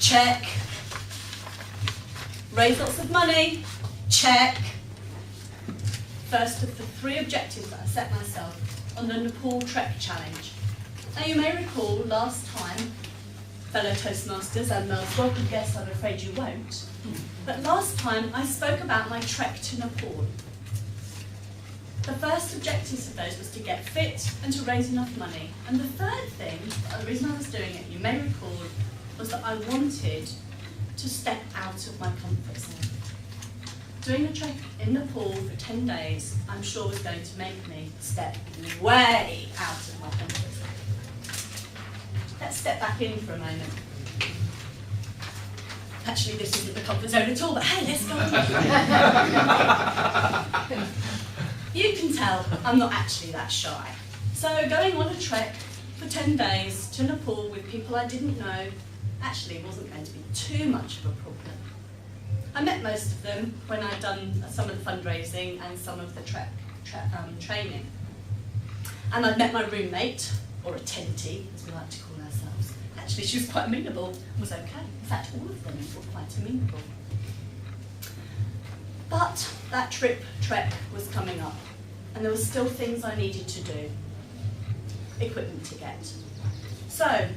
check. Raise lots of money, check. First of the 3 objectives that I set myself on the Nepal Trek Challenge. Now you may recall last time, fellow Toastmasters and most welcome guests, I'm afraid you won't, but last time I spoke about my trek to Nepal. The first objectives of those was to get fit and to raise enough money. And the third thing, the reason I was doing it, you may recall, was that I wanted to step out of my comfort zone. Doing a trek in Nepal for 10 days, I'm sure was going to make me step way out of my comfort zone. Let's step back in for a moment. Actually, this isn't the comfort zone at all, but hey, let's go on. You can tell I'm not actually that shy. So going on a trek for 10 days to Nepal with people I didn't know actually wasn't going to be too much of a problem. I met most of them when I'd done some of the fundraising and some of the training. And I'd met my roommate, or a tentie, as we like to call ourselves. Actually, she was quite amenable, was okay. In fact, all of them were quite amenable. But that trek was coming up, and there were still things I needed to do, equipment to get. So,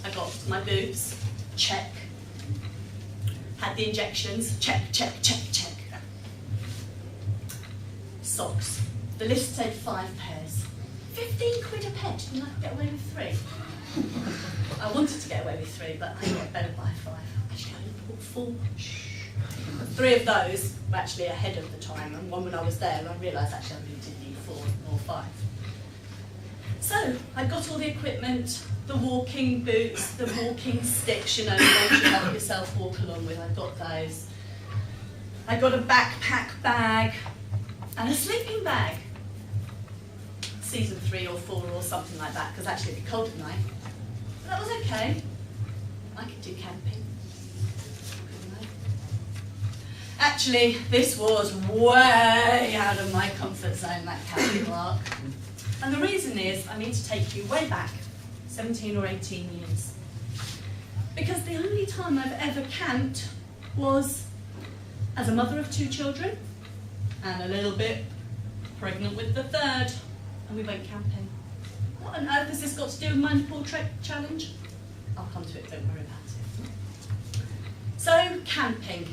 I got my boots, check. Had the injections, check, check, check, check. Socks. The list said 5 pairs. 15 quid a pair, and I could get away with 3. I wanted to get away with 3, but I got better by 5. Actually, I only bought 4. 3 of those were actually ahead of the time, and one when I was there, and I realised actually I really did need 4 or 5. So, I got all the equipment, the walking boots, the walking sticks, you know, the ones you help yourself walk along with, I got those. I got a backpack bag and a sleeping bag. Season 3 or 4 or something like that, because actually it'd be cold at night. But that was okay. I could do camping. Actually, this was way out of my comfort zone, that camping lark. And the reason is, I need to take you way back, 17 or 18 years. Because the only time I've ever camped was as a mother of 2 children, and a little bit pregnant with the 3rd, and we went camping. What on earth has this got to do with my Nepal Trek Challenge? I'll come to it, don't worry about it. So, camping,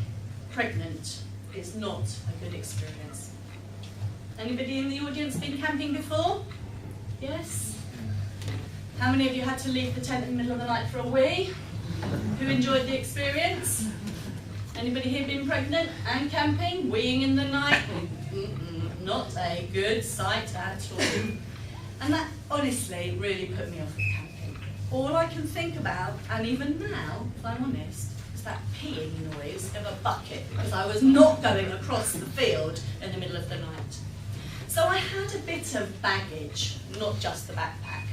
pregnant, is not a good experience. Anybody in the audience been camping before? Yes? How many of you had to leave the tent in the middle of the night for a wee? Who enjoyed the experience? Anybody here been pregnant and camping? Weeing in the night? Not a good sight at all. And that honestly really put me off of camping. All I can think about, and even now, if I'm honest, is that peeing noise of a bucket, because I was not going across the field in the middle of the night. So I had a bit of baggage, not just the backpack,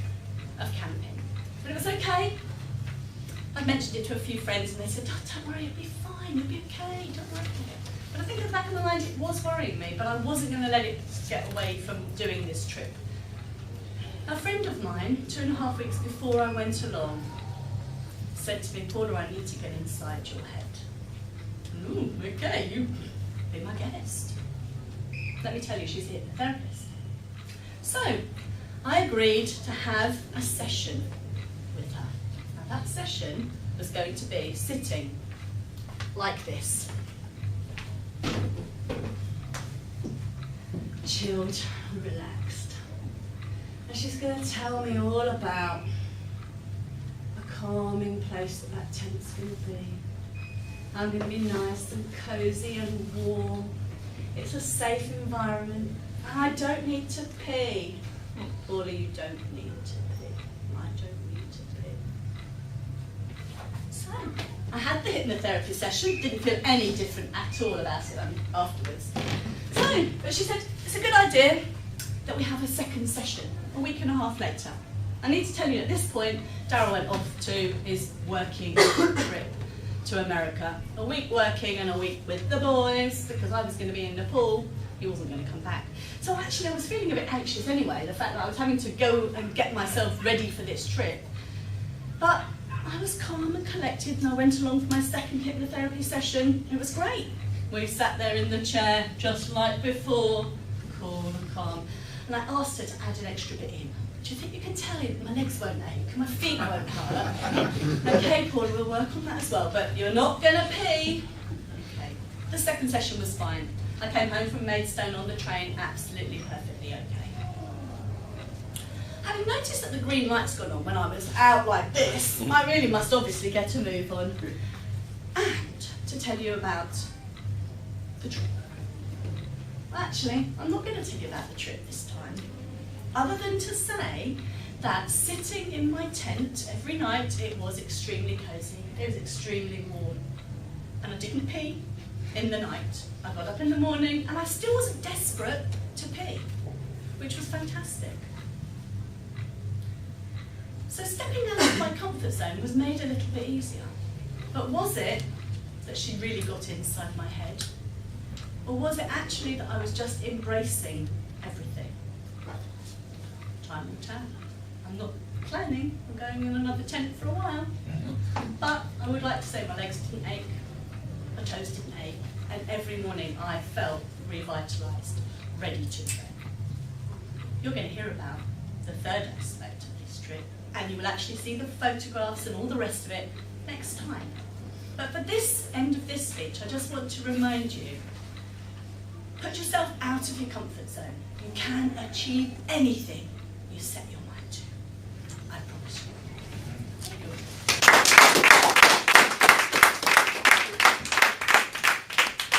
of camping. But it was okay. I mentioned it to a few friends and they said, oh, don't worry, you'll be fine, you'll be okay, don't worry. But I think in the back of my mind it was worrying me, but I wasn't going to let it get away from doing this trip. A friend of mine, 2.5 weeks before I went along, said to me, Paula, I need to get inside your head. Ooh, okay, you be my guest. Let me tell you, she's a hypnotherapist. So, I agreed to have a session with her. Now that session was going to be sitting like this. Chilled and relaxed. And she's going to tell me all about a calming place that tent's going to be. I'm going to be nice and cosy and warm. It's a safe environment, and I don't need to pee. Paula, you don't need to pee. I don't need to pee. So, I had the hypnotherapy session, didn't feel any different at all about it afterwards. So, but she said, it's a good idea that we have a second session, a week and a half later. I need to tell you at this point, Darryl went off to his working trip to America. A week working and a week with the boys, because I was going to be in Nepal, he wasn't going to come back. So actually I was feeling a bit anxious anyway, the fact that I was having to go and get myself ready for this trip. But I was calm and collected, and I went along for my second hypnotherapy session. It was great. We sat there in the chair, just like before, cool and calm. And I asked her to add an extra bit in. Do you think you can tell that my legs won't ache and my feet won't hurt? Okay, Paula, we'll work on that as well, but you're not going to pee. Okay. The second session was fine. I came home from Maidstone on the train, absolutely perfectly okay. Having noticed that the green light's gone on when I was out like this, I really must obviously get a move on. And to tell you about the trip. Actually, I'm not going to tell you about the trip this time, other than to say that sitting in my tent every night, it was extremely cosy, it was extremely warm, and I didn't pee in the night. I got up in the morning and I still wasn't desperate to pee, which was fantastic. So stepping out of my comfort zone was made a little bit easier. But was it that she really got inside my head? Or was it actually that I was just embracing everything? Time will tell. I'm not planning on going in another tent for a while. But I would like to say my legs didn't ache, my toes didn't ache, and every morning I felt revitalised, ready to train. You're going to hear about the third aspect of this trip, and you will actually see the photographs and all the rest of it next time. But for this end of this speech, I just want to remind you, put yourself out of your comfort zone. You can achieve anything you set your